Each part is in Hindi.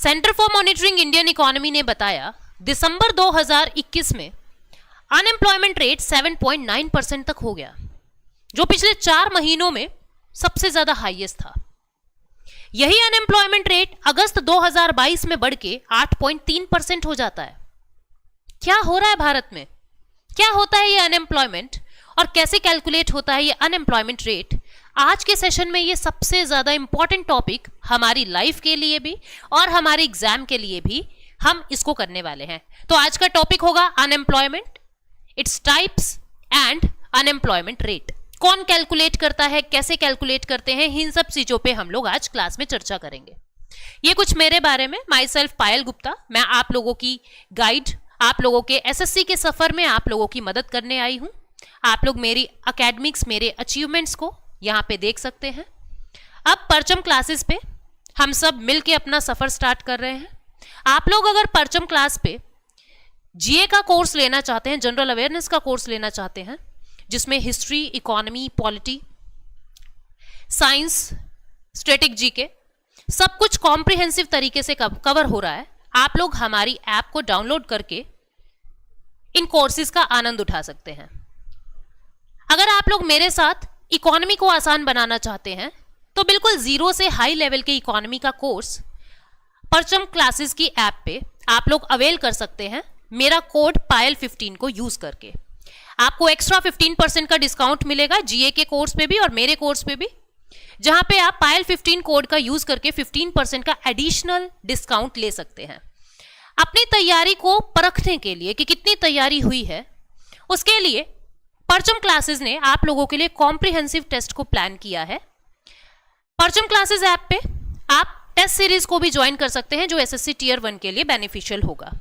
Centre for monitoring Indian economy ने बताया दिसंबर 2021 में अनएम्प्लॉयमेंट रेट 7.9% तक हो गया, जो पिछले 4 महीनों में सबसे ज्यादा हाईएस्ट था। यही अनएम्प्लॉयमेंट रेट अगस्त 2022 में बढ़ के 8.3% हो जाता है। क्या हो रहा है भारत में? क्या होता है ये अनएम्प्लॉयमेंट और कैसे कैलकुलेट होता है ये अनएम्प्लॉयमेंट रेट? आज के सेशन में ये सबसे ज्यादा इंपॉर्टेंट टॉपिक हमारी लाइफ के लिए भी और हमारे एग्जाम के लिए भी हम इसको करने वाले हैं। तो आज का टॉपिक होगा unemployment, its types and unemployment rate. कौन कैलकुलेट करता है, कैसे कैलकुलेट करते हैं, इन सब चीजों पे हम लोग आज क्लास में चर्चा करेंगे। ये कुछ मेरे बारे में, माई सेल्फ पायल गुप्ता। मैं आप लोगों की गाइड, आप लोगों के एसएससी के सफर में आप लोगों की मदद करने आई हूं। आप लोग मेरी एकेडमिक्स, मेरे अचीवमेंट्स को यहाँ पे देख सकते हैं। अब परचम क्लासेस पे हम सब मिलके अपना सफर स्टार्ट कर रहे हैं। आप लोग अगर परचम क्लास पे जीए का कोर्स लेना चाहते हैं, जनरल अवेयरनेस का कोर्स लेना चाहते हैं, जिसमें history, economy, polity, science, static GK सब कुछ कॉम्प्रिहेंसिव तरीके से कवर हो रहा है। आप लोग हमारी ऐप को डाउनलोड करके इन कोर्सेज का आनंद उठा सकते हैं। अगर आप लोग मेरे साथ इकोनॉमी को आसान बनाना चाहते हैं तो बिल्कुल जीरो से हाई लेवल के इकोनॉमी का कोर्स परचम क्लासेस की ऐप पे आप लोग अवेल कर सकते हैं, मेरा कोड पायल 15 को यूज करके। आपको एक्स्ट्रा 15% का डिस्काउंट मिलेगा जीए के कोर्स पे भी और मेरे कोर्स पे भी, जहां पे आप पायल 15 कोड का यूज करके 15% का एडिशनल डिस्काउंट ले सकते हैं। अपनी तैयारी को परखने के लिए कि कितनी तैयारी हुई है, उसके लिए परचम क्लासेस ने आप लोगों के लिए कॉम्प्रिहेंसिव टेस्ट को प्लान किया है। परचम क्लासेस ऐप पे आप टेस्ट सीरीज को भी ज्वाइन कर सकते हैं, जो एसएससी टियर 1 के लिए बेनिफिशियल होगा।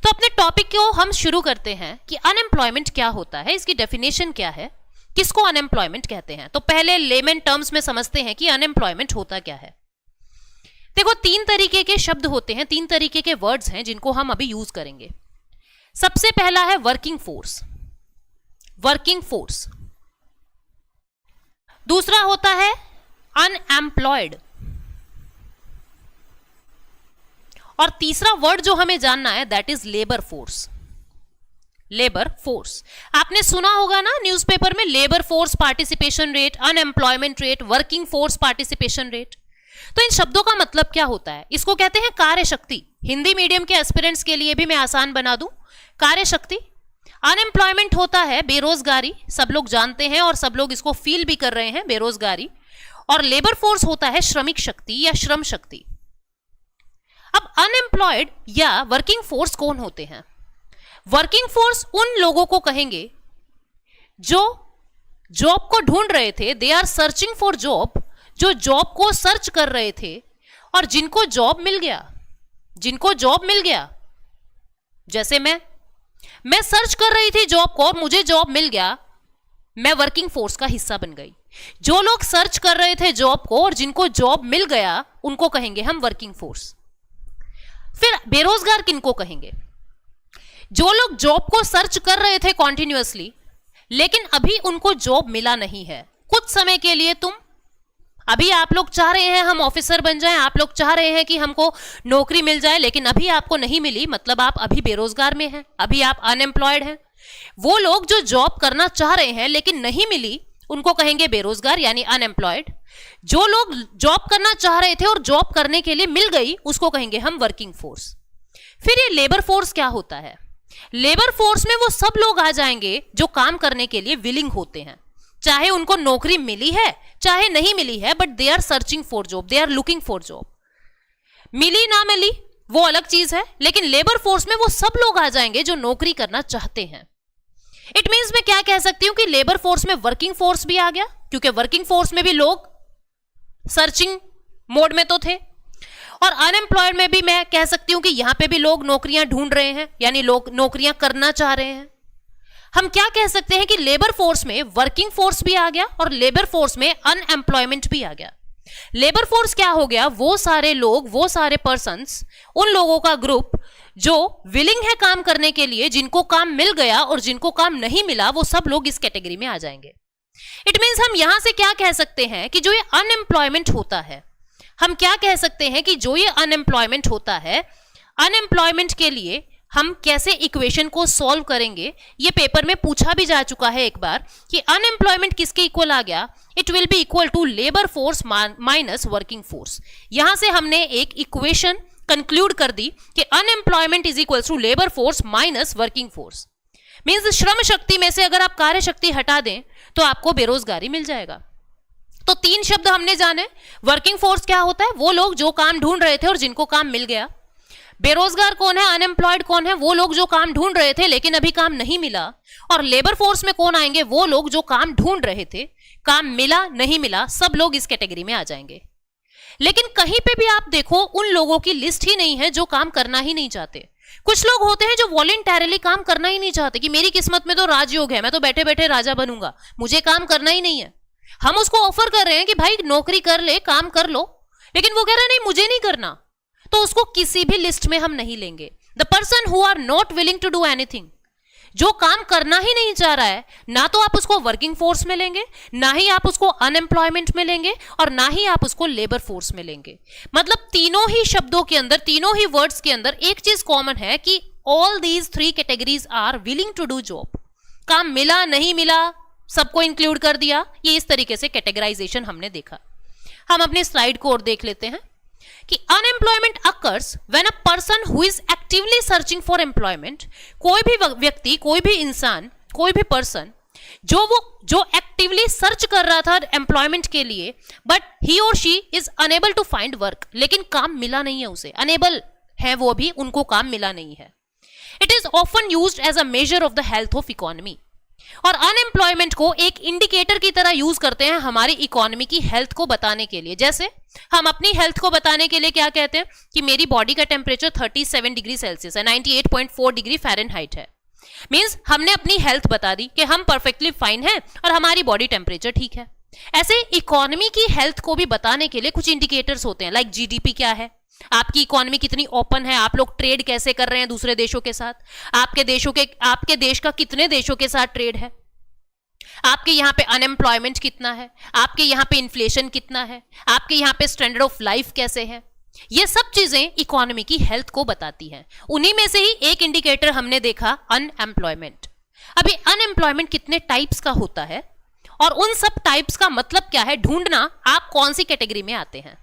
तो अपने टॉपिक को हम शुरू करते हैं कि अनएम्प्लॉयमेंट क्या होता है, इसकी डेफिनेशन क्या है, किसको अनएम्प्लॉयमेंट कहते हैं। तो पहले लेमन टर्म्स में समझते हैं कि अनएम्प्लॉयमेंट होता क्या है। देखो, 3 तरीके के शब्द होते हैं, 3 तरीके के वर्ड्स हैं जिनको हम अभी यूज करेंगे। सबसे पहला है वर्किंग फोर्स, वर्किंग फोर्स। दूसरा होता है अनएम्प्लॉयड, और तीसरा वर्ड जो हमें जानना है that is labour force, labour force. आपने सुना होगा ना न्यूज़पेपर में, labour force participation rate, unemployment rate, working force participation rate. तो इन शब्दों का मतलब क्या होता है? इसको कहते हैं कार्य शक्ति। हिंदी मीडियम के एस्पिरेंट्स के लिए भी मैं आसान बना दूं, कार्य शक्ति। अनएम्प्लॉयमेंट होता है बेरोजगारी, सब लोग जानते हैं और सब लोग इसको फील भी कर रहे हैं, बेरोजगारी। और लेबर फोर्स होता है श्रमिक शक्ति या श्रम शक्ति। अब अनएम्प्लॉयड या वर्किंग फोर्स कौन होते हैं? वर्किंग फोर्स उन लोगों को कहेंगे जो जॉब को ढूंढ रहे थे, they are searching for job, जो जॉब को सर्च कर रहे थे और जिनको जॉब मिल गया, जिनको जॉब मिल गया। जैसे मैं सर्च कर रही थी जॉब को और मुझे जॉब मिल गया, मैं वर्किंग फोर्स का हिस्सा बन गई। जो लोग सर्च कर रहे थे जॉब को और जिनको जॉब मिल गया, उनको कहेंगे हम वर्किंग फोर्स। फिर बेरोजगार किनको कहेंगे? जो लोग जॉब को सर्च कर रहे थे कॉन्टिन्यूअसली, लेकिन अभी उनको जॉब मिला नहीं है। कुछ समय के लिए अभी आप लोग चाह रहे हैं हम ऑफिसर बन जाएं, आप लोग चाह रहे हैं कि हमको नौकरी मिल जाए, लेकिन अभी आपको नहीं मिली, मतलब आप अभी बेरोजगार में हैं, अभी आप अनएम्प्लॉयड हैं। वो लोग जो जॉब करना चाह रहे हैं लेकिन नहीं मिली, उनको कहेंगे बेरोजगार यानी अनएम्प्लॉयड। जो लोग जॉब करना चाह रहे थे और जॉब करने के लिए मिल गई, उसको कहेंगे हम वर्किंग फोर्स। फिर ये लेबर फोर्स क्या होता है? लेबर फोर्स में वो सब लोग आ जाएंगे जो काम करने के लिए विलिंग होते हैं, चाहे उनको नौकरी मिली है चाहे नहीं मिली है, but they are searching for job, they are looking for job. मिली ना मिली वो अलग चीज है, लेकिन लेबर फोर्स में वो सब लोग आ जाएंगे जो नौकरी करना चाहते हैं। इट मीन्स मैं क्या कह सकती हूं कि लेबर फोर्स में वर्किंग फोर्स भी आ गया, क्योंकि वर्किंग फोर्स में भी लोग सर्चिंग मोड में तो थे, और अनएम्प्लॉयड में भी मैं कह सकती हूं कि यहां पे भी लोग नौकरियां ढूंढ रहे हैं, यानी लोग नौकरियां करना चाह रहे हैं। हम क्या कह सकते हैं कि लेबर फोर्स में वर्किंग फोर्स भी आ गया और लेबर फोर्स में अनएम्प्लॉयमेंट भी आ गया। लेबर फोर्स क्या हो गया? वो सारे लोग, वो सारे पर्सन्स, उन लोगों का ग्रुप जो विलिंग है काम करने के लिए, जिनको काम मिल गया और जिनको काम नहीं मिला, वो सब लोग इस कैटेगरी में आ जाएंगे। इट मीन्स हम यहां से क्या कह सकते हैं कि जो ये अनएम्प्लॉयमेंट होता है, हम क्या कह सकते हैं कि जो ये अनएम्प्लॉयमेंट होता है, अनएम्प्लॉयमेंट के लिए हम कैसे इक्वेशन को सॉल्व करेंगे, ये पेपर में पूछा भी जा चुका है एक बार कि अनएम्प्लॉयमेंट किसके इक्वल आ गया, it will be equal to labour force minus working force. यहां से हमने एक इक्वेशन कंक्लूड कर दी कि unemployment is equal to labour force minus working force. Means श्रम शक्ति में से अगर आप कार्य शक्ति हटा दें तो आपको बेरोजगारी मिल जाएगा। तो तीन शब्द हमने जाने, वर्किंग फोर्स क्या होता है, वो लोग जो काम ढूंढ रहे थे और जिनको काम मिल गया। बेरोजगार कौन है, अनएम्प्लॉयड कौन है, वो लोग जो काम ढूंढ रहे थे लेकिन अभी काम नहीं मिला। और लेबर फोर्स में कौन आएंगे, वो लोग जो काम ढूंढ रहे थे, काम मिला नहीं मिला, सब लोग इस कैटेगरी में आ जाएंगे। लेकिन कहीं पे भी आप देखो उन लोगों की लिस्ट ही नहीं है जो काम करना ही नहीं चाहते। कुछ लोग होते हैं जो वॉलेंटरली काम करना ही नहीं चाहते कि मेरी किस्मत में तो राजयोग है, मैं तो बैठे बैठे राजा बनूंगा, मुझे काम करना ही नहीं है। हम उसको ऑफर कर रहे हैं कि भाई नौकरी कर ले, काम कर लो, लेकिन वो कह रहा है नहीं मुझे नहीं करना, तो उसको किसी भी लिस्ट में हम नहीं लेंगे। The person who are not willing to do anything, जो काम करना ही नहीं चाह रहा है, ना तो आप उसको वर्किंग फोर्स में लेंगे, ना ही आप उसको अनएम्प्लॉयमेंट में लेंगे, और ना ही आप उसको लेबर फोर्स में लेंगे। मतलब तीनों ही शब्दों के अंदर, तीनों ही वर्ड्स के अंदर एक चीज कॉमन है कि all these three categories are willing to do job. काम मिला नहीं मिला सबको इंक्लूड कर दिया। ये इस तरीके से कैटेगराइजेशन हमने देखा। हम अपनी स्लाइड को और देख लेते हैं कि unemployment occurs when a person who is actively searching for employment, कोई भी व्यक्ति, कोई भी इंसान, कोई भी पर्सन जो एक्टिवली सर्च कर रहा था एम्प्लॉयमेंट के लिए, बट ही और she is unable to find work, लेकिन काम मिला नहीं है उसे, अनेबल है वो भी, उनको काम मिला नहीं है। It is often used as a measure of the health of economy. और अनएम्प्लॉयमेंट को एक इंडिकेटर की तरह यूज करते हैं हमारी इकोनॉमी की हेल्थ को बताने के लिए। जैसे हम अपनी हेल्थ को बताने के लिए क्या कहते हैं कि मेरी बॉडी का टेम्परेचर 37 डिग्री सेल्सियस है, 98.4 डिग्री फ़ारेनहाइट है। मींस हमने अपनी हेल्थ बता दी कि हम परफेक्टली फाइन है और हमारी बॉडी टेम्परेचर ठीक है। ऐसे इकोनॉमी की हेल्थ को भी बताने के लिए कुछ इंडिकेटर्स होते हैं, लाइक जीडीपी क्या है, आपकी इकोनॉमी कितनी ओपन है, आप लोग ट्रेड कैसे कर रहे हैं दूसरे देशों के साथ, आपके देश का कितने देशों के साथ ट्रेड है, आपके यहाँ पे अनएम्प्लॉयमेंट कितना है, आपके यहाँ पे इन्फ्लेशन कितना है, आपके यहाँ पे स्टैंडर्ड ऑफ लाइफ कैसे है। ये सब चीजें इकोनॉमी की हेल्थ को बताती हैं। उन्हीं में से ही एक इंडिकेटर हमने देखा, अनएम्प्लॉयमेंट। अभी अनएम्प्लॉयमेंट कितने टाइप्स का होता है और उन सब टाइप्स का मतलब क्या है, ढूंढना आप कौन सी कैटेगरी में आते हैं।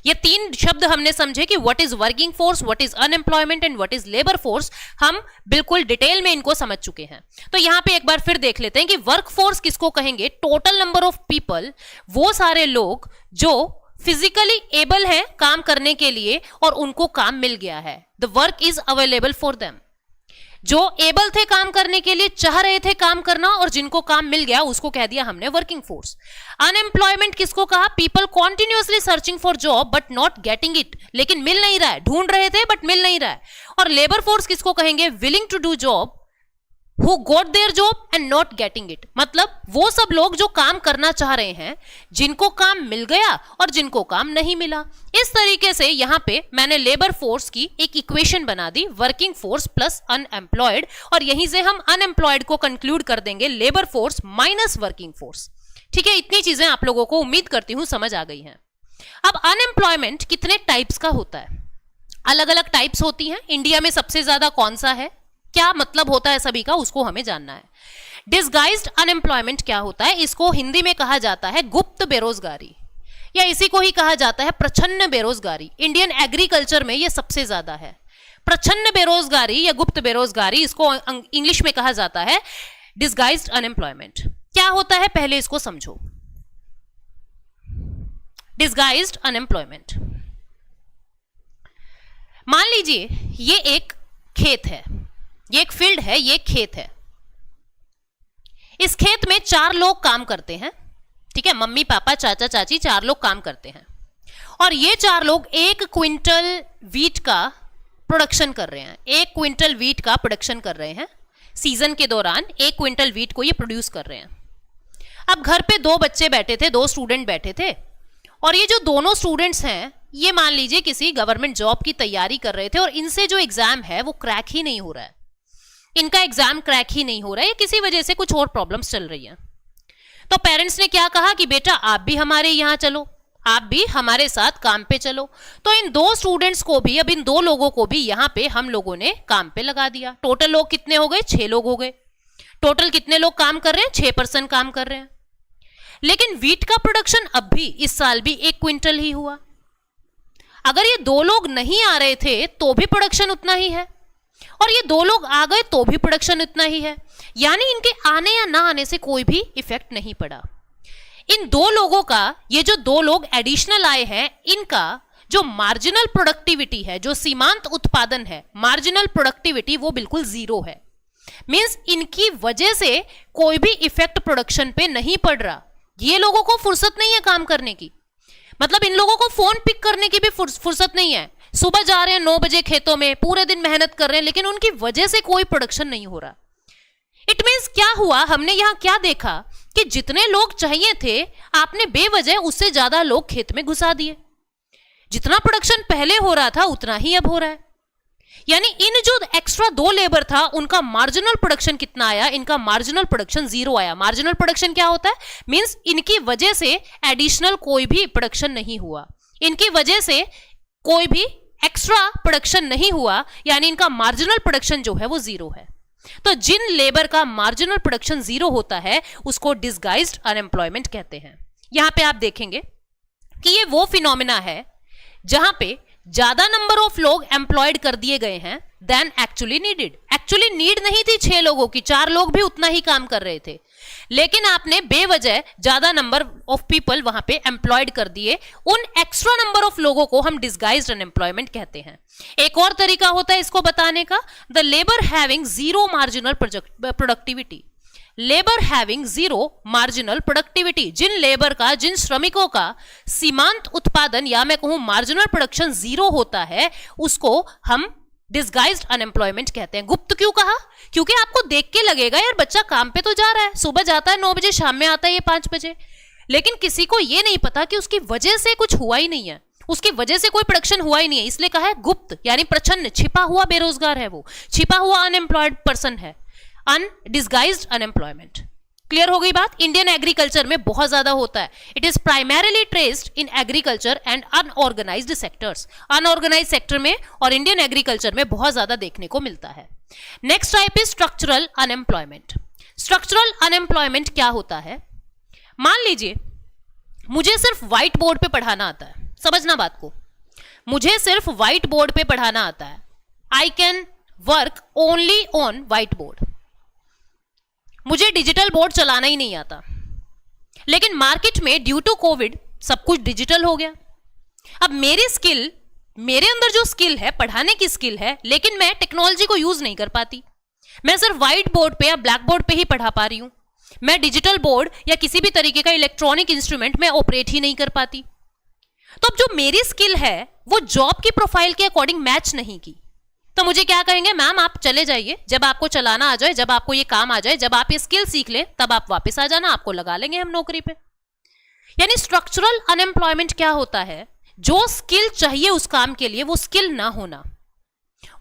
ये तीन शब्द हमने समझे कि what is working force, what is unemployment and what is labour force. हम बिल्कुल डिटेल में इनको समझ चुके हैं। तो यहां पे एक बार फिर देख लेते हैं कि वर्क फोर्स किसको कहेंगे, टोटल नंबर ऑफ पीपल, वो सारे लोग जो फिजिकली एबल हैं काम करने के लिए और उनको काम मिल गया है, the work is available for them. जो एबल थे काम करने के लिए, चाह रहे थे काम करना और जिनको काम मिल गया उसको कह दिया हमने वर्किंग फोर्स। अनएम्प्लॉयमेंट किसको कहा, people continuously searching for job but not getting it, लेकिन मिल नहीं रहा है, ढूंढ रहे थे बट मिल नहीं रहा है। और लेबर फोर्स किसको कहेंगे, willing to do job who got their job and not getting it, मतलब वो सब लोग जो काम करना चाह रहे हैं, जिनको काम मिल गया और जिनको काम नहीं मिला। इस तरीके से यहां पे मैंने लेबर फोर्स की एक इक्वेशन बना दी, वर्किंग फोर्स प्लस अनएम्प्लॉयड, और यहीं से हम अनएम्प्लॉयड को कंक्लूड कर देंगे labour force minus working force. ठीक है, इतनी चीजें आप लोगों को उम्मीद करती हूं समझ आ गई हैं। अब अनएम्प्लॉयमेंट कितने टाइप्स का होता है, अलग अलग टाइप्स होती हैं। इंडिया में सबसे ज्यादा कौन सा है, क्या मतलब होता है सभी का, उसको हमें जानना है। डिस्गाइज्ड अनएम्प्लॉयमेंट क्या होता है, इसको हिंदी में कहा जाता है गुप्त बेरोजगारी, या इसी को ही कहा जाता है प्रच्छन्न बेरोजगारी। इंडियन एग्रीकल्चर में ये सबसे ज्यादा है। प्रच्छन्न बेरोजगारी या गुप्त बेरोजगारी, इसको इंग्लिश में कहा जाता है डिस्गाइज्ड अनएम्प्लॉयमेंट। क्या होता है पहले इसको समझो। डिस्गाइज्ड अनएम्प्लॉयमेंट, मान लीजिए ये एक खेत है, ये एक फील्ड है, ये खेत है। इस खेत में 4 लोग काम करते हैं, ठीक है, मम्मी पापा चाचा चाची 4 लोग काम करते हैं। और ये 4 लोग 1 क्विंटल वीट का प्रोडक्शन कर रहे हैं, 1 क्विंटल वीट का प्रोडक्शन कर रहे हैं। सीजन के दौरान 1 क्विंटल वीट को ये प्रोड्यूस कर रहे हैं। अब घर पे 2 बच्चे बैठे थे, 2 स्टूडेंट बैठे थे, और ये जो दोनों स्टूडेंट्स हैं ये मान लीजिए किसी गवर्नमेंट जॉब की तैयारी कर रहे थे और इनसे जो एग्जाम है वो क्रैक ही नहीं हो रहा है, इनका एग्जाम क्रैक ही नहीं हो रहा है, किसी वजह से कुछ और प्रॉब्लम्स चल रही हैं। तो पेरेंट्स ने क्या कहा कि बेटा आप भी हमारे यहाँ चलो, आप भी हमारे साथ काम पे चलो। तो इन दो स्टूडेंट्स को भी, अब इन दो लोगों को भी यहाँ पे हम लोगों ने काम पे लगा दिया। टोटल लोग कितने हो गए? 6 लोग हो गए। टोटल कितने लोग काम कर रहे हैं? 6% काम कर रहे हैं। लेकिन वीट का प्रोडक्शन अब भी इस साल भी 1 क्विंटल ही हुआ। अगर ये 2 लोग नहीं आ रहे थे तो भी प्रोडक्शन उतना ही है, और ये 2 लोग आ गए तो भी प्रोडक्शन उतना ही है। यानी इनके आने या ना आने से कोई भी इफेक्ट नहीं पड़ा। इन 2 लोगों का, ये जो 2 लोग एडिशनल आए हैं, इनका जो मार्जिनल प्रोडक्टिविटी है, जो सीमांत उत्पादन है, मार्जिनल प्रोडक्टिविटी वो बिल्कुल 0 है। मींस इनकी वजह से कोई भी इफेक्ट प्रोडक्शन पे नहीं पड़ रहा। ये लोगों को फुर्सत नहीं है काम करने की, मतलब इन लोगों को फोन पिक करने की भी फुर्सत नहीं है। सुबह जा रहे हैं 9 बजे खेतों में, पूरे दिन मेहनत कर रहे हैं, लेकिन उनकी वजह से कोई प्रोडक्शन नहीं हो रहा। इट मींस क्या हुआ, हमने यहां क्या देखा कि जितने लोग चाहिए थे आपने बेवजह उससे ज्यादा लोग खेत में घुसा दिए। जितना प्रोडक्शन पहले हो रहा था उतना ही अब हो रहा है। यानी इन जो एक्स्ट्रा 2 लेबर था उनका मार्जिनल प्रोडक्शन कितना आया? इनका मार्जिनल प्रोडक्शन 0 आया। मार्जिनल प्रोडक्शन क्या होता है? मींस इनकी वजह से एडिशनल कोई भी प्रोडक्शन नहीं हुआ, इनकी वजह से कोई भी एक्स्ट्रा प्रोडक्शन नहीं हुआ, यानी इनका मार्जिनल प्रोडक्शन जो है वो 0 है। तो जिन लेबर का मार्जिनल प्रोडक्शन 0 होता है उसको डिसगाइज्ड अनएम्प्लॉयमेंट कहते हैं। यहां पे आप देखेंगे कि ये वो फिनोमिना है जहां पे ज्यादा नंबर ऑफ लोग एम्प्लॉयड कर दिए गए हैं then actually needed. Actually need नहीं थी 6 लोगों की, 4 लोग भी उतना ही काम कर रहे थे, लेकिन आपने बेवजह ज्यादा नंबर ऑफ पीपल वहां पे एम्प्लॉयड कर दिए। उन एक्स्ट्रा नंबर ऑफ लोगों को हम डिसगाइज्ड अनएम्प्लॉयमेंट कहते हैं। एक और तरीका होता है इसको बताने का, the labour having 0 marginal productivity. Labour having 0 marginal productivity, जिन लेबर का, जिन श्रमिकों का सीमांत उत्पादन या मैं कहूं मार्जिनल प्रोडक्शन 0 होता है, उसको हम डिसगाइज्ड अनएम्प्लॉयमेंट कहते हैं। गुप्त क्यों कहा? क्योंकि आपको देख के लगेगा यार बच्चा काम पे तो जा रहा है, सुबह जाता है 9 बजे, शाम में आता है ये 5 बजे, लेकिन किसी को ये नहीं पता कि उसकी वजह से कुछ हुआ ही नहीं है, उसकी वजह से कोई प्रोडक्शन हुआ ही नहीं है। इसलिए कहा है गुप्त, यानी प्रच्छन्न, छिपा हुआ बेरोजगार है, वो छिपा हुआ अनएम्प्लॉयड पर्सन है, अनडिसगाइज्ड अनएम्प्लॉयमेंट। क्लियर हो गई बात? इंडियन एग्रीकल्चर में बहुत ज्यादा होता है। It is primarily traced in agriculture and unorganised sectors. Unorganised sector में और इंडियन एग्रीकल्चर में बहुत ज्यादा देखने को मिलता है। Next type is structural unemployment. Structural unemployment क्या होता है? मान लीजिए मुझे सिर्फ व्हाइट बोर्ड पे पढ़ाना आता है, समझना बात को, मुझे सिर्फ व्हाइट बोर्ड पे पढ़ाना आता है। I can work only on white board. मुझे डिजिटल बोर्ड चलाना ही नहीं आता, लेकिन मार्केट में ड्यू टू कोविड सब कुछ डिजिटल हो गया। अब मेरी स्किल, मेरे अंदर जो स्किल है, पढ़ाने की स्किल है, लेकिन मैं टेक्नोलॉजी को यूज नहीं कर पाती। मैं सिर्फ व्हाइट बोर्ड पे या ब्लैक बोर्ड पे ही पढ़ा पा रही हूं। मैं डिजिटल बोर्ड या किसी भी तरीके का इलेक्ट्रॉनिक इंस्ट्रूमेंट में ऑपरेट ही नहीं कर पाती। तो अब जो मेरी स्किल है वो जॉब की प्रोफाइल के अकॉर्डिंग मैच नहीं की, तो मुझे क्या कहेंगे? मैम आप चले जाइए, जब आपको चलाना आ जाए, जब आपको ये काम आ जाए, जब आप ये स्किल सीख लें, तब आप वापस आ जाना, आपको लगा लेंगे हम नौकरी पे। यानी स्ट्रक्चरल अनएम्प्लॉयमेंट क्या होता है? जो स्किल चाहिए उस काम के लिए वो स्किल ना होना।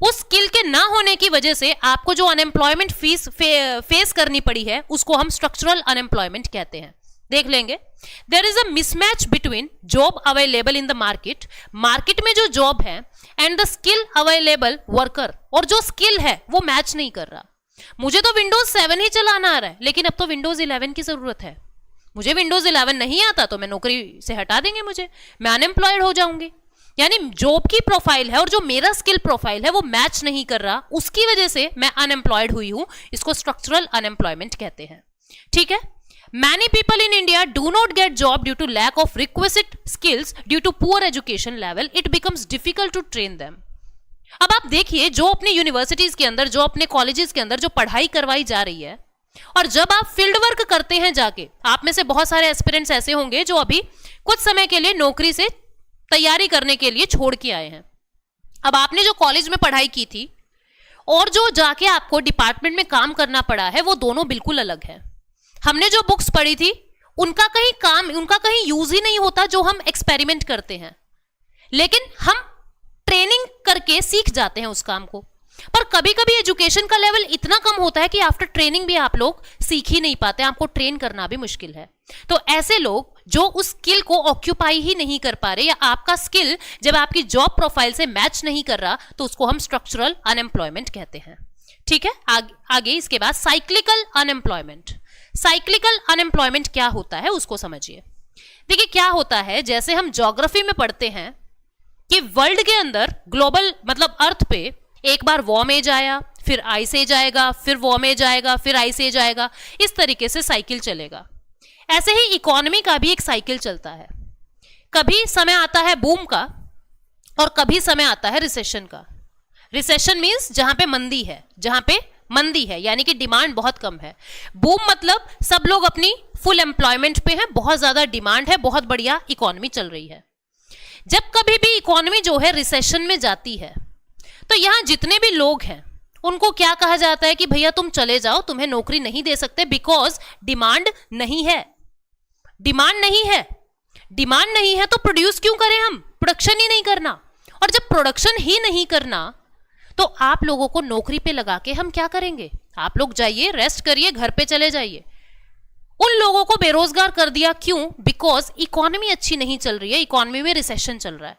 उस स्किल के ना होने की वजह से आपको जो अनएम्प्लॉयमेंट फेस करनी पड़ी है उसको हम स्ट्रक्चरल अनएम्प्लॉयमेंट कहते हैं। देख लेंगे, there is a mismatch between job available in the market, market में जो जॉब है, and the skill available worker, और जो स्किल है वो मैच नहीं कर रहा। मुझे तो विंडोज 7 ही चलाना आ रहा है, लेकिन अब तो विंडोज 11 की जरूरत है। मुझे विंडोज 11 नहीं आता तो मैं नौकरी से हटा देंगे मुझे, मैं अनएम्प्लॉयड हो जाऊंगी। यानी जॉब की प्रोफाइल है और जो मेरा स्किल प्रोफाइल है वो मैच नहीं कर रहा, उसकी वजह से मैं अनएम्प्लॉयड हुई हूं। इसको स्ट्रक्चरल अनएम्प्लॉयमेंट कहते हैं। ठीक है। Many people in India do not get job due to lack of requisite skills due to poor education level. It becomes difficult to train them. अब आप देखिए, जो अपने यूनिवर्सिटीज के अंदर, जो अपने कॉलेजेस के अंदर जो पढ़ाई करवाई जा रही है, और जब आप फील्ड वर्क करते हैं जाके, आप में से बहुत सारे एस्पिरेंट्स ऐसे होंगे जो अभी कुछ समय के लिए नौकरी से तैयारी करने के लिए छोड़ के आए हैं। अब आपने जो कॉलेज में पढ़ाई की थी और जो जाके आपको डिपार्टमेंट में काम करना पड़ा है, वो दोनों बिल्कुल अलग है। हमने जो बुक्स पढ़ी थी उनका कहीं काम, उनका कहीं यूज ही नहीं होता जो हम एक्सपेरिमेंट करते हैं, लेकिन हम ट्रेनिंग करके सीख जाते हैं उस काम को। पर कभी कभी एजुकेशन का लेवल इतना कम होता है कि आफ्टर ट्रेनिंग भी आप लोग सीख ही नहीं पाते, आपको ट्रेन करना भी मुश्किल है। तो ऐसे लोग जो उस स्किल को ऑक्यूपाई ही नहीं कर पा रहे, या आपका स्किल जब आपकी जॉब प्रोफाइल से मैच नहीं कर रहा, तो उसको हम स्ट्रक्चरल अनएम्प्लॉयमेंट कहते हैं। ठीक है, आगे इसके बाद साइक्लिकल अनएम्प्लॉयमेंट। साइक्लिकल अनएम्प्लॉयमेंट क्या होता है उसको समझिए। देखिए क्या होता है, जैसे हम ज्योग्राफी में पढ़ते हैं कि वर्ल्ड के अंदर ग्लोबल मतलब अर्थ पे एक बार वार्म एज आया, फिर आइस एज आएगा, फिर वार्म एज आएगा, फिर आइस एज आएगा, इस तरीके से साइकिल चलेगा। ऐसे ही इकोनॉमी का भी एक साइकिल चलता है। कभी समय आता है बूम का और कभी समय आता है रिसेशन का। रिसेशन मींस जहां पे मंदी है, जहां पे मंदी है यानी कि डिमांड बहुत कम है। बूम मतलब सब लोग अपनी फुल एम्प्लॉयमेंट पे हैं, बहुत ज्यादा डिमांड है, बहुत बढ़िया इकोनॉमी चल रही है। जब कभी भी इकोनॉमी जो है रिसेशन में जाती है, तो यहां जितने भी लोग हैं उनको क्या कहा जाता है कि भैया तुम चले जाओ, तुम्हें नौकरी नहीं दे सकते, बिकॉज डिमांड नहीं है। डिमांड नहीं है, डिमांड नहीं है तो प्रोड्यूस क्यों करें हम, प्रोडक्शन ही नहीं करना। और जब प्रोडक्शन ही नहीं करना तो आप लोगों को नौकरी पे लगा के हम क्या करेंगे, आप लोग जाइए रेस्ट करिए, घर पे चले जाइए। उन लोगों को बेरोजगार कर दिया, क्यों, बिकॉज इकोनॉमी अच्छी नहीं चल रही है, इकोनॉमी में रिसेशन चल रहा है।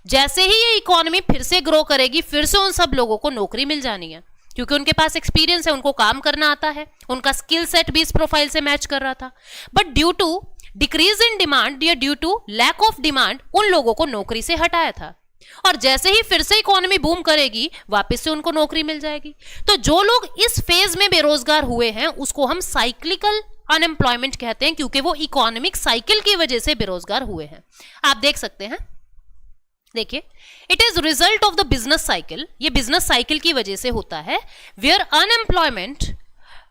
जैसे ही ये इकोनॉमी फिर से ग्रो करेगी, फिर से उन सब लोगों को नौकरी मिल जानी है, क्योंकि उनके पास एक्सपीरियंस है, उनको काम करना आता है, उनका स्किल सेट भी इस प्रोफाइल से मैच कर रहा था। But due to decrease in demand या due to lack of demand उन लोगों को नौकरी से हटाया था, और जैसे ही फिर से इकोनॉमी बूम करेगी वापस से उनको नौकरी मिल जाएगी। तो जो लोग इस फेज में बेरोजगार हुए हैं उसको हम साइक्लिकल अनएम्प्लॉयमेंट कहते हैं, क्योंकि वो इकोनॉमिक साइकिल की वजह से बेरोजगार हुए हैं। आप देख सकते हैं, देखिए, it is result of the business cycle, ये बिजनेस साइकिल की वजह से होता है, where unemployment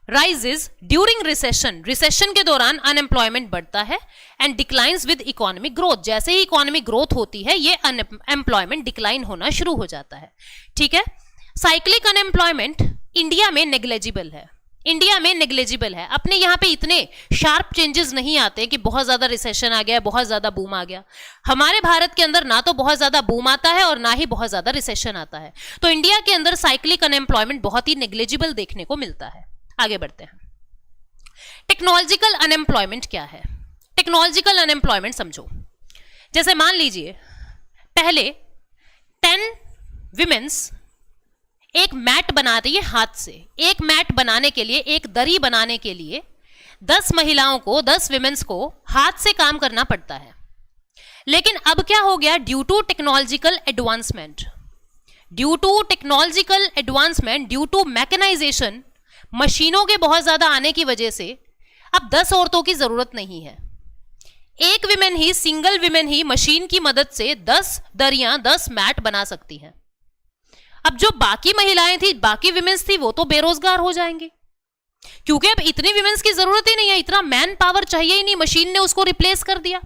rises during recession, recession के दौरान अनएम्प्लॉयमेंट बढ़ता है, and declines with economic growth, जैसे ही इकोनॉमिक ग्रोथ होती है ये अनएम्प्लॉयमेंट डिक्लाइन होना शुरू हो जाता है। ठीक है, साइक्लिक अनएम्प्लॉयमेंट इंडिया में नेग्लेजिबल है, इंडिया में नेग्लेजिबल है। अपने यहाँ पे इतने शार्प चेंजेस नहीं आते कि बहुत ज्यादा रिसेशन आ गया, बहुत ज्यादा बूम आ गया। हमारे भारत के अंदर ना तो बहुत ज्यादा बूम आता है और ना ही बहुत ज्यादा रिसेशन आता है। तो इंडिया के अंदर साइक्लिक अनएम्प्लॉयमेंट बहुत ही नेग्लेजिबल देखने को मिलता है। आगे बढ़ते हैं, टेक्नोलॉजिकल अनएम्प्लॉयमेंट क्या है। टेक्नोलॉजिकल अनएम्प्लॉयमेंट समझो, जैसे मान लीजिए पहले 10 विमेन्स एक मैट बना रही है हाथ से। एक मैट बनाने के लिए, एक दरी बनाने के लिए 10 महिलाओं को, 10 विमेन्स को हाथ से काम करना पड़ता है। लेकिन अब क्या हो गया, due to technological advancement, due to technological advancement, due to mechanisation, मशीनों के बहुत ज्यादा आने की वजह से अब 10 औरतों की जरूरत नहीं है। एक विमेन ही, सिंगल विमेन ही मशीन की मदद से 10 दरियां, 10 मैट बना सकती हैं। अब जो बाकी महिलाएं थी, बाकी विमेन्स थी, वो तो बेरोजगार हो जाएंगे, क्योंकि अब इतनी विमेन्स की जरूरत ही नहीं है, इतना मैन पावर चाहिए ही नहीं, मशीन ने उसको रिप्लेस कर दिया।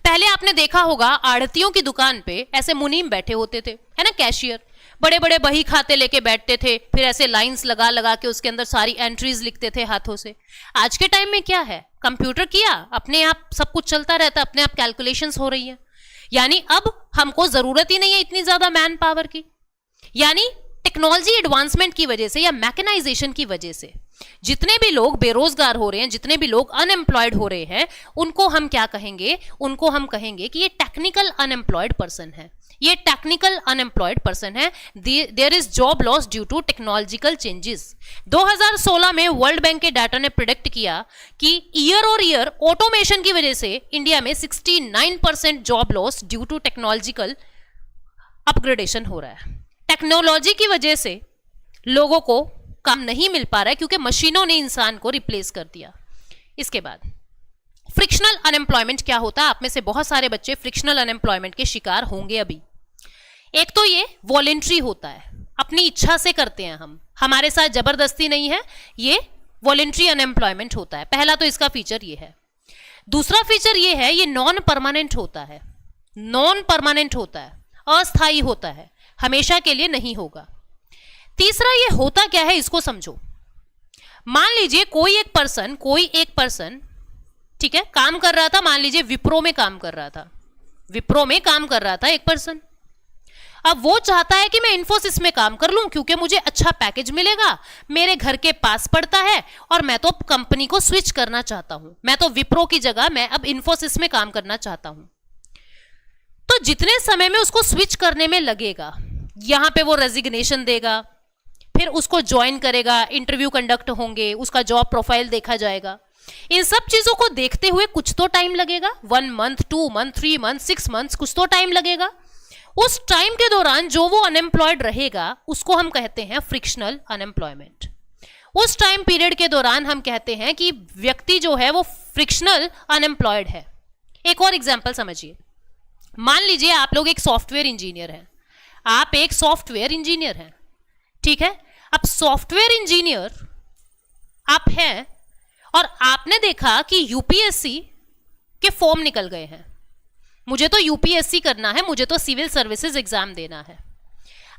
पहले आपने देखा होगा आढ़तियों की दुकान पे ऐसे मुनीम बैठे होते थे, है ना, कैशियर, बड़े बड़े बही खाते लेके बैठते थे, फिर ऐसे लाइंस लगा लगा के उसके अंदर सारी एंट्रीज लिखते थे हाथों से। आज के टाइम में क्या है, कंप्यूटर किया, अपने आप सब कुछ चलता रहता है, अपने आप कैलकुलेशंस हो रही है। यानी अब हमको जरूरत ही नहीं है इतनी ज्यादा मैन पावर की। यानी टेक्नोलॉजी एडवांसमेंट की वजह से या मैकेनाइजेशन की वजह से जितने भी लोग बेरोजगार हो रहे हैं, जितने भी लोग अनएम्प्लॉयड हो रहे हैं, उनको हम क्या कहेंगे, उनको हम कहेंगे कि ये टेक्निकल अनएम्प्लॉयड पर्सन है, ये टेक्निकल अनएम्प्लॉयड पर्सन है। There is job loss due to technological changes. 2016 में वर्ल्ड बैंक के डाटा ने प्रिडिक्ट किया कि ईयर और ईयर ऑटोमेशन की वजह से इंडिया में 69% job loss due to technological upgradation हो रहा है। टेक्नोलॉजी की वजह से लोगों को काम नहीं मिल पा रहा है, क्योंकि मशीनों ने इंसान को रिप्लेस कर दिया। इसके बाद फ्रिक्शनल अनएम्प्लॉयमेंट क्या होता है, आप में से बहुत सारे बच्चे फ्रिक्शनल अनएम्प्लॉयमेंट के शिकार होंगे अभी। एक तो ये वॉलेंट्री होता है, अपनी इच्छा से करते हैं हम, हमारे साथ जबरदस्ती नहीं है, ये वॉलेंट्री अनएम्प्लॉयमेंट होता है। पहला तो इसका फीचर ये है। दूसरा फीचर ये है, ये नॉन परमानेंट होता है, नॉन परमानेंट होता है, अस्थायी होता है, हमेशा के लिए नहीं होगा। तीसरा ये होता क्या है इसको समझो। मान लीजिए कोई एक पर्सन ठीक है काम कर रहा था, मान लीजिए विप्रो में काम कर रहा था, विप्रो में काम कर रहा था एक पर्सन। अब वो चाहता है कि मैं इन्फोसिस में काम कर लूं क्योंकि मुझे अच्छा पैकेज मिलेगा, मेरे घर के पास पड़ता है, और मैं तो कंपनी को स्विच करना चाहता हूं, मैं तो विप्रो की जगह मैं अब इन्फोसिस में काम करना चाहता हूं। तो जितने समय में उसको स्विच करने में लगेगा, यहां पे वो रेजिग्नेशन देगा, फिर उसको ज्वाइन करेगा, इंटरव्यू कंडक्ट होंगे, उसका जॉब प्रोफाइल देखा जाएगा, इन सब चीजों को देखते हुए कुछ तो टाइम लगेगा, 1 मंथ, 2 मंथ, 3 मंथ, 6 मंथ्स, कुछ तो टाइम लगेगा। उस टाइम के दौरान जो वो अनएम्प्लॉयड रहेगा उसको हम कहते हैं फ्रिक्शनल अनएम्प्लॉयमेंट। उस टाइम पीरियड के दौरान हम कहते हैं कि व्यक्ति जो है वो फ्रिक्शनल अनएम्प्लॉयड है। एक और एग्जांपल समझिए, मान लीजिए आप लोग एक सॉफ्टवेयर इंजीनियर हैं, आप एक सॉफ्टवेयर इंजीनियर हैं, ठीक है। अब सॉफ्टवेयर इंजीनियर आप हैं और आपने देखा कि यूपीएससी के फॉर्म निकल गए हैं, मुझे तो यूपीएससी करना है, मुझे तो सिविल सर्विसेज एग्जाम देना है।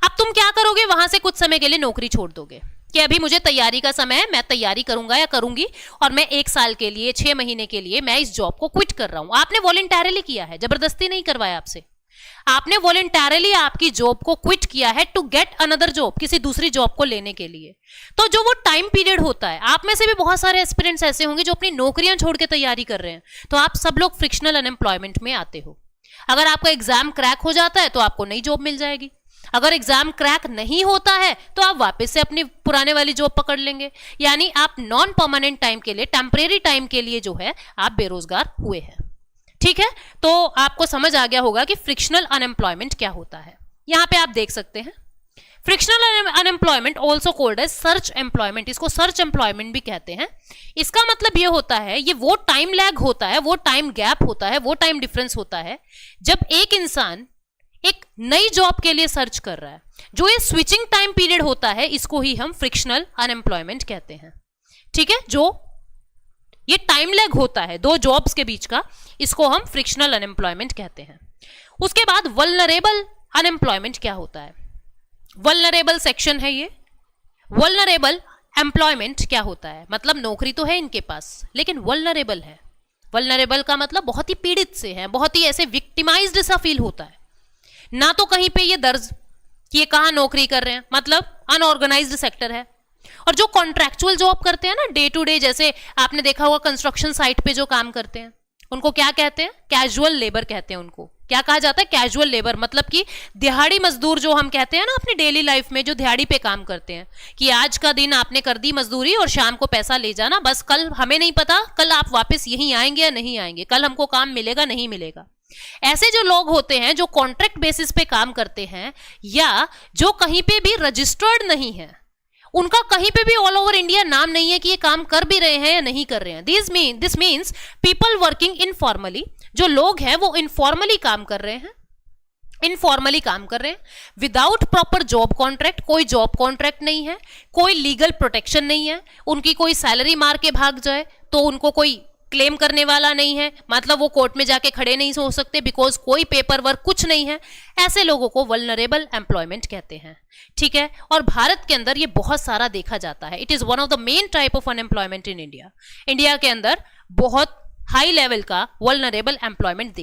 अब तुम क्या करोगे, वहां से कुछ समय के लिए नौकरी छोड़ दोगे कि अभी मुझे तैयारी का समय है, मैं तैयारी करूंगा या करूंगी, और मैं 1 साल के लिए, 6 महीने के लिए मैं इस जॉब को क्विट कर रहा हूं। आपने वॉलंटरली किया है, जबरदस्ती नहीं करवाया आपसे, आपने वॉलंटरली आपकी जॉब को क्विट किया है टू गेट अनदर जॉब, किसी दूसरी जॉब को लेने के लिए। तो जो वो टाइम पीरियड होता है, आप में से भी बहुत सारे एस्पिरेंट्स ऐसे होंगे जो अपनी नौकरियां छोड़ के तैयारी कर रहे हैं, तो आप सब लोग फ्रिक्शनल अनएम्प्लॉयमेंट में आते हो। अगर आपका एग्जाम क्रैक हो जाता है तो आपको नई जॉब मिल जाएगी, अगर एग्जाम क्रैक नहीं होता है तो आप वापस से अपनी पुराने वाली जॉब पकड़ लेंगे, यानी आप नॉन परमानेंट टाइम के लिए, टेम्परेरी टाइम के लिए जो है आप बेरोजगार हुए हैं। ठीक है, तो आपको समझ आ गया होगा कि फ्रिक्शनल अनएम्प्लॉयमेंट क्या होता है। यहां पे आप देख सकते हैं frictional unemployment also called as search employment, इसको सर्च एम्प्लॉयमेंट भी कहते हैं। इसका मतलब ये होता है, ये वो टाइम लैग होता है, वो टाइम गैप होता है, वो टाइम डिफरेंस होता है जब एक इंसान एक नई जॉब के लिए सर्च कर रहा है। जो ये स्विचिंग टाइम पीरियड होता है इसको ही हम फ्रिक्शनल अनएम्प्लॉयमेंट कहते हैं। ठीक है, जो ये टाइम लैग होता है दो जॉब्स के बीच का, इसको हम फ्रिक्शनल अनएम्प्लॉयमेंट कहते हैं। उसके बाद वल्नरेबल अनएम्प्लॉयमेंट क्या होता है, वल्नरेबल सेक्शन है ये। वल्नरेबल एम्प्लॉयमेंट क्या होता है, मतलब नौकरी तो है इनके पास लेकिन वल्नरेबल है। वल्नरेबल का मतलब बहुत ही पीड़ित से है, बहुत ही ऐसे विक्टिमाइज्ड सा फील होता है, ना तो कहीं पे ये दर्ज कि ये कहां नौकरी कर रहे हैं, मतलब अनऑर्गेनाइज्ड सेक्टर है। और जो कॉन्ट्रैक्चुअल जॉब करते हैं ना, डे टू डे, जैसे आपने देखा होगा कंस्ट्रक्शन साइट पे जो काम करते हैं उनको क्या कहते हैं, कैजुअल लेबर कहते हैं। उनको क्या कहा जाता है, कैजुअल लेबर, मतलब कि दिहाड़ी मजदूर जो हम कहते हैं ना अपनी डेली लाइफ में, जो दिहाड़ी पे काम करते हैं कि आज का दिन आपने कर दी मजदूरी और शाम को पैसा ले जाना, बस कल हमें नहीं पता कल आप वापस यहीं आएंगे या नहीं आएंगे, कल हमको काम मिलेगा नहीं मिलेगा। ऐसे जो लोग होते हैं जो कॉन्ट्रैक्ट बेसिस पे काम करते हैं या जो कहीं पे भी रजिस्टर्ड नहीं है, उनका कहीं पे भी ऑल ओवर इंडिया नाम नहीं है कि ये काम कर भी रहे हैं या नहीं कर रहे हैं। This means people working informally, जो लोग हैं वो इनफॉर्मली काम कर रहे हैं, इनफॉर्मली काम कर रहे हैं विदाउट प्रॉपर जॉब कॉन्ट्रैक्ट। कोई जॉब कॉन्ट्रैक्ट नहीं है, कोई लीगल प्रोटेक्शन नहीं है, उनकी कोई सैलरी मार के भाग जाए तो उनको कोई क्लेम करने वाला नहीं है, मतलब वो कोर्ट में जाके खड़े नहीं हो सकते बिकॉज कोई पेपर वर्क कुछ नहीं है। ऐसे लोगों को वल्नरेबल एम्प्लॉयमेंट कहते हैं। ठीक है, और भारत के अंदर ये बहुत सारा देखा जाता है। It is one of the main type of unemployment in India. India के अंदर बहुत हाई लेवल का वल्नरेबल एम्प्लॉयमेंट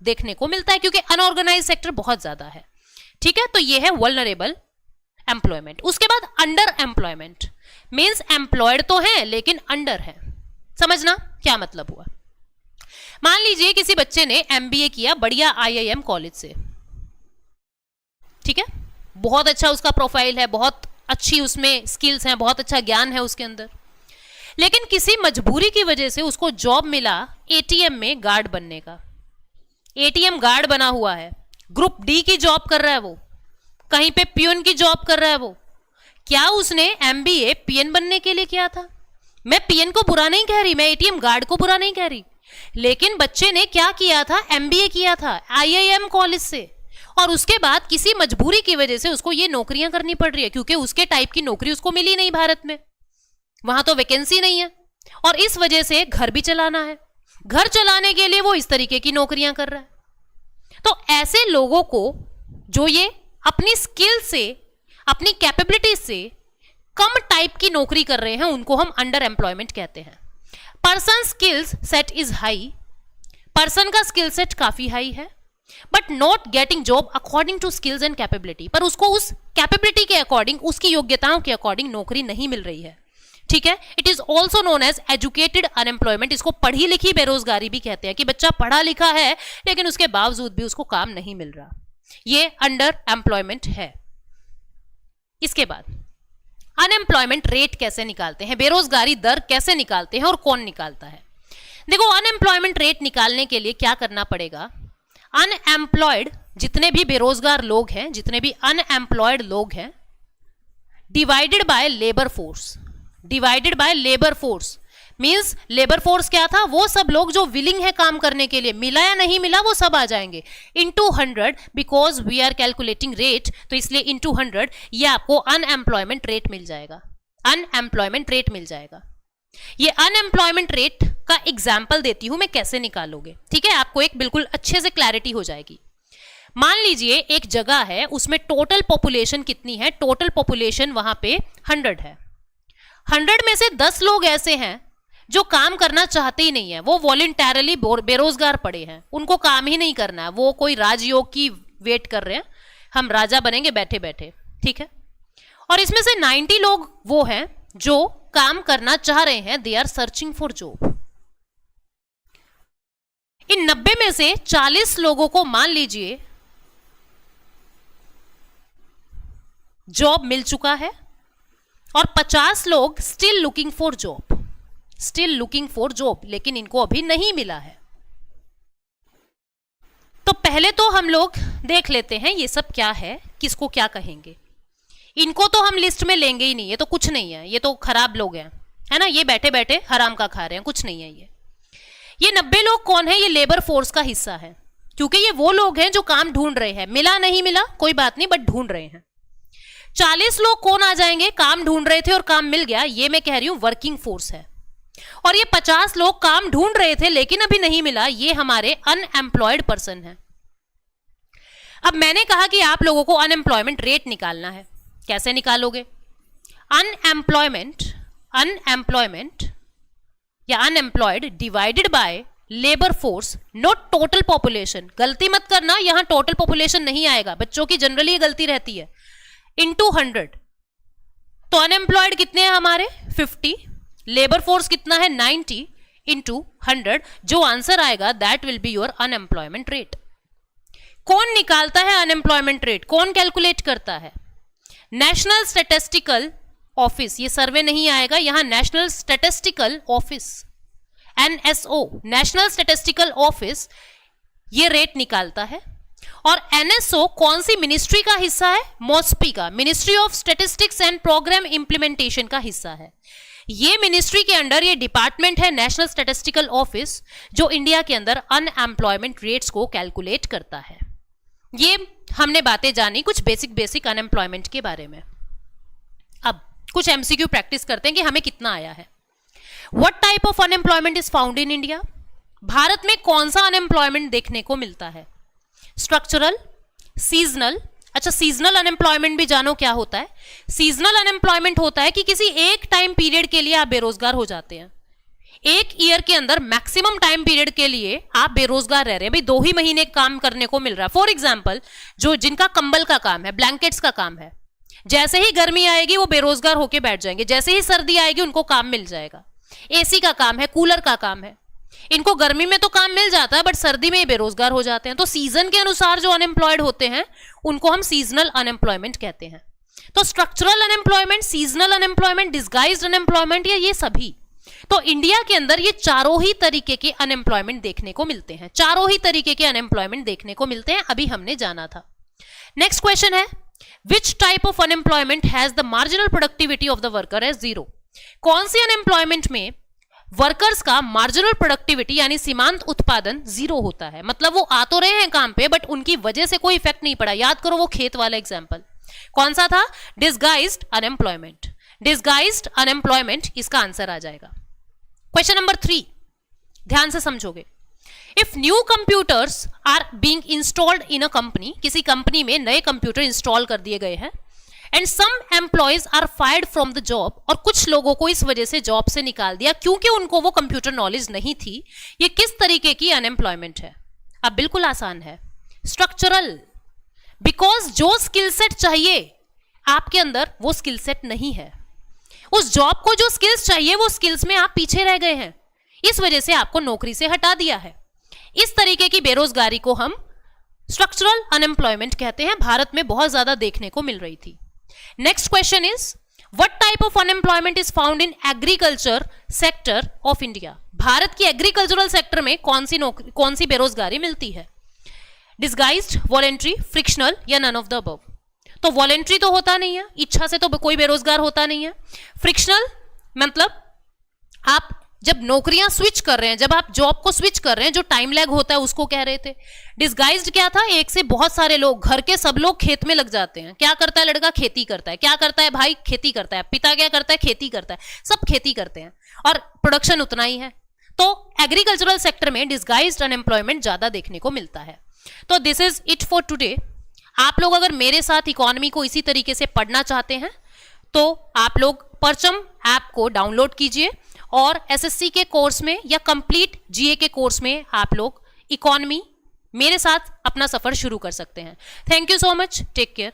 देखने को मिलता है क्योंकि अनऑर्गेनाइज सेक्टर बहुत ज्यादा है। ठीक है, तो ये है वल्नरेबल एम्प्लॉयमेंट। उसके बाद अंडर एम्प्लॉयमेंट मीन्स एम्प्लॉयड तो है लेकिन अंडर है। समझना क्या मतलब हुआ। मान लीजिए किसी बच्चे ने एमबीए किया बढ़िया आईआईएम कॉलेज से, ठीक है, बहुत अच्छा उसका प्रोफाइल है, बहुत अच्छी उसमें स्किल्स हैं, बहुत अच्छा ज्ञान है उसके अंदर, लेकिन किसी मजबूरी की वजह से उसको जॉब मिला एटीएम में गार्ड बनने का। एटीएम गार्ड बना हुआ है, ग्रुप डी की जॉब कर रहा है वो, कहीं पे पियून की जॉब कर रहा है वो। क्या उसने एमबीए पीएन बनने के लिए किया था? मैं पीएन को बुरा नहीं कह रही, मैं एटीएम गार्ड को बुरा नहीं कह रही, लेकिन बच्चे ने क्या किया था, एमबीए किया था आईआईएम कॉलेज से, और उसके बाद किसी मजबूरी की वजह से उसको ये नौकरियां करनी पड़ रही है क्योंकि उसके टाइप की नौकरी उसको मिली नहीं भारत में, वहां तो वैकेंसी नहीं है, और इस वजह से घर भी चलाना है, घर चलाने के लिए वो इस तरीके की नौकरियां कर रहा है। तो ऐसे लोगों को जो ये अपनी स्किल से, अपनी कैपेबिलिटी से कम टाइप की नौकरी कर रहे हैं, उनको हम अंडर एम्प्लॉयमेंट कहते हैं। Person skills set is high, person का स्किल सेट काफी हाई है, but not getting job according to skills and capability, पर उसको उस कैपेबिलिटी के अकॉर्डिंग, उसकी योग्यताओं के अकॉर्डिंग नौकरी नहीं मिल रही है। ठीक है, it is also known as educated unemployment. इसको पढ़ी लिखी बेरोजगारी भी कहते हैं, कि बच्चा पढ़ा लिखा है लेकिन उसके बावजूद भी उसको काम नहीं मिल रहा, ये अंडर एम्प्लॉयमेंट है। इसके बाद अनएम्प्लॉयमेंट रेट कैसे निकालते हैं, बेरोजगारी दर कैसे निकालते हैं और कौन निकालता है। देखो, अनएम्प्लॉयमेंट रेट निकालने के लिए क्या करना पड़ेगा, अनएम्प्लॉयड जितने भी बेरोजगार लोग हैं, जितने भी अनएम्प्लॉयड लोग हैं, divided by labour force, divided by labour force means labour force क्या था, वो सब लोग जो विलिंग है काम करने के लिए, मिला या नहीं मिला वो सब आ जाएंगे, into 100, because we are calculating rate, तो इसलिए इनटू 100 ये आपको अनएम्प्लॉयमेंट रेट मिल जाएगा, अनएम्प्लॉयमेंट रेट मिल जाएगा। ये अनएम्प्लॉयमेंट रेट का एग्जाम्पल देती हूं मैं, कैसे निकालोगे, ठीक है, आपको एक बिल्कुल अच्छे से क्लैरिटी हो जाएगी। मान लीजिए एक जगह है, उसमें टोटल पॉपुलेशन कितनी है, टोटल पॉपुलेशन वहां पे 100 है, 100 में से 10 लोग ऐसे हैं जो काम करना चाहते ही नहीं है, वो वॉलंटरली बेरोजगार पड़े हैं, उनको काम ही नहीं करना है, वो कोई राजयोग की वेट कर रहे हैं, हम राजा बनेंगे बैठे बैठे, ठीक है। और इसमें से 90 लोग वो हैं जो काम करना चाह रहे हैं, they are searching for job. इन 90 में से 40 लोगों को मान लीजिए जॉब मिल चुका है और 50 लोग still looking for job, still looking for job, लेकिन इनको अभी नहीं मिला है। तो पहले तो हम लोग देख लेते हैं ये सब क्या है, किसको क्या कहेंगे। इनको तो हम लिस्ट में लेंगे ही नहीं, ये तो कुछ नहीं है, ये तो खराब लोग हैं, है ना, ये बैठे बैठे हराम का खा रहे हैं, कुछ नहीं है। ये 90 लोग कौन है, ये लेबर फोर्स का हिस्सा है, क्योंकि ये वो लोग हैं जो काम ढूंढ रहे हैं, मिला नहीं मिला कोई बात नहीं, बट ढूंढ रहे हैं। 40 लोग कौन आ जाएंगे, काम ढूंढ रहे थे और काम मिल गया, ये मैं कह रही हूं वर्किंग फोर्स है। और ये 50 लोग काम ढूंढ रहे थे लेकिन अभी नहीं मिला, ये हमारे अनएम्प्लॉयड पर्सन है। अब मैंने कहा कि आप लोगों को अनएम्प्लॉयमेंट रेट निकालना है, कैसे निकालोगे, अनएम्प्लॉयमेंट, अनएम्प्लॉयमेंट या unemployed divided by labour force, not total population, गलती मत करना, यहां टोटल पॉपुलेशन नहीं आएगा, बच्चों की जनरली ये गलती रहती है, इनटू 100। तो अनएम्प्लॉयड कितने हैं हमारे 50, लेबर फोर्स कितना है 90, इनटू 100, जो आंसर आएगा that will be your unemployment rate. कौन निकालता है अनएम्प्लॉयमेंट रेट, कौन कैलकुलेट करता है, नेशनल स्टैटिस्टिकल ऑफिस, ये सर्वे नहीं आएगा यहां, national statistical office, NSO, national statistical office, ये रेट निकालता है। और NSO कौन सी मिनिस्ट्री का हिस्सा है, MOSPI का, ministry of statistics and programme implementation का हिस्सा है। ये मिनिस्ट्री के अंडर ये डिपार्टमेंट है, नेशनल स्टैटिस्टिकल ऑफिस, जो इंडिया के अंदर अनएम्प्लॉयमेंट रेट्स को कैलकुलेट करता है। ये हमने बातें जानी कुछ बेसिक अनएम्प्लॉयमेंट के बारे में। अब कुछ MCQ प्रैक्टिस करते हैं कि हमें कितना आया है। What type of unemployment is found in India, Bharat में कौन सा अनएम्प्लॉयमेंट देखने को मिलता है, स्ट्रक्चरल, सीजनल। अच्छा, सीजनल अनएम्प्लॉयमेंट भी जानो क्या होता है। सीजनल अनएम्प्लॉयमेंट होता है कि किसी एक टाइम पीरियड के लिए आप बेरोजगार हो जाते हैं, एक ईयर के अंदर मैक्सिमम टाइम पीरियड के लिए आप बेरोजगार रह रहे हैं, भाई 2 ही महीने काम करने को मिल रहा है। फॉर एग्जाम्पल, जो जिनका कंबल का काम है, ब्लैंकेट्स का काम है, जैसे ही गर्मी आएगी वो बेरोजगार होके बैठ जाएंगे, जैसे ही सर्दी आएगी उनको काम मिल जाएगा। AC का काम है, कूलर का काम है, इनको गर्मी में तो काम मिल जाता है बट सर्दी में ही बेरोजगार हो जाते हैं। तो सीजन के अनुसार जो अनएम्प्लॉयड होते हैं उनको हम सीजनल अनएम्प्लॉयमेंट कहते हैं। तो structural unemployment, seasonal unemployment, disguised unemployment, या ये सभी, तो इंडिया के अंदर ये चारों ही तरीके के अनएम्प्लॉयमेंट देखने को मिलते हैं, चारों ही तरीके के अनएम्प्लॉयमेंट देखने को मिलते हैं, अभी हमने जाना था। नेक्स्ट क्वेश्चन है, which type of unemployment has the marginal productivity of the worker as 0। कौन सी अनएम्प्लॉयमेंट में वर्कर्स का मार्जिनल प्रोडक्टिविटी यानी सीमांत उत्पादन 0 होता है, मतलब वो आ तो रहे हैं काम पे बट उनकी वजह से कोई इफेक्ट नहीं पड़ा। याद करो वो खेत वाला एग्जांपल कौन सा था, डिस्गाइज्ड अनएम्प्लॉयमेंट, डिस्गाइज्ड अनएम्प्लॉयमेंट इसका आंसर आ जाएगा। क्वेश्चन नंबर 3 ध्यान से समझोगे। If new computers are being installed in a company, किसी कंपनी में नए कंप्यूटर इंस्टॉल कर दिए गए हैं, and some employees are fired from the job, और कुछ लोगों को इस वजह से जॉब से निकाल दिया क्योंकि उनको वो कंप्यूटर नॉलेज नहीं थी, ये किस तरीके की अनएम्प्लॉयमेंट है। अब बिल्कुल आसान है, स्ट्रक्चरल, बिकॉज जो स्किल सेट चाहिए आपके अंदर वो स्किल सेट नहीं है। उस जॉब को जो स्किल्स चाहिए वो स्किल्स में आप पीछे रह गए हैं, इस वजह से आपको नौकरी से हटा दिया है। इस तरीके की बेरोजगारी को हम स्ट्रक्चरल अनएम्प्लॉयमेंट कहते हैं, भारत में बहुत ज्यादा देखने को मिल रही थी। Next question is what type of unemployment is found in agriculture sector of India. Bharat की एग्रीकल्चरल सेक्टर में कौन सी बेरोजगारी मिलती है? डिस्गाइज्ड, वॉलेंट्री, फ्रिक्शनल या नन ऑफ द अबव। तो वॉलेंट्री तो होता नहीं है, इच्छा से तो कोई बेरोजगार होता नहीं है। फ्रिक्शनल मतलब आप जब नौकरियां स्विच कर रहे हैं, जब आप जॉब को स्विच कर रहे हैं, जो टाइम लैग होता है उसको कह रहे थे। डिस्गाइज्ड क्या था? एक से बहुत सारे लोग, घर के सब लोग खेत में लग जाते हैं। क्या करता है लड़का? खेती करता है। क्या करता है भाई? खेती करता है। पिता क्या करता है? खेती करता है। सब खेती करते हैं और प्रोडक्शन उतना ही है। तो एग्रीकल्चरल सेक्टर में डिस्गाइज्ड अनएम्प्लॉयमेंट ज्यादा देखने को मिलता है। तो this is it for today. आप लोग अगर मेरे साथ इकोनॉमी को इसी तरीके से पढ़ना चाहते हैं तो आप लोग परचम ऐप को डाउनलोड कीजिए और एसएससी के कोर्स में या कंप्लीट जीए के कोर्स में आप लोग इकोनॉमी मेरे साथ अपना सफर शुरू कर सकते हैं। Thank you so much, take care.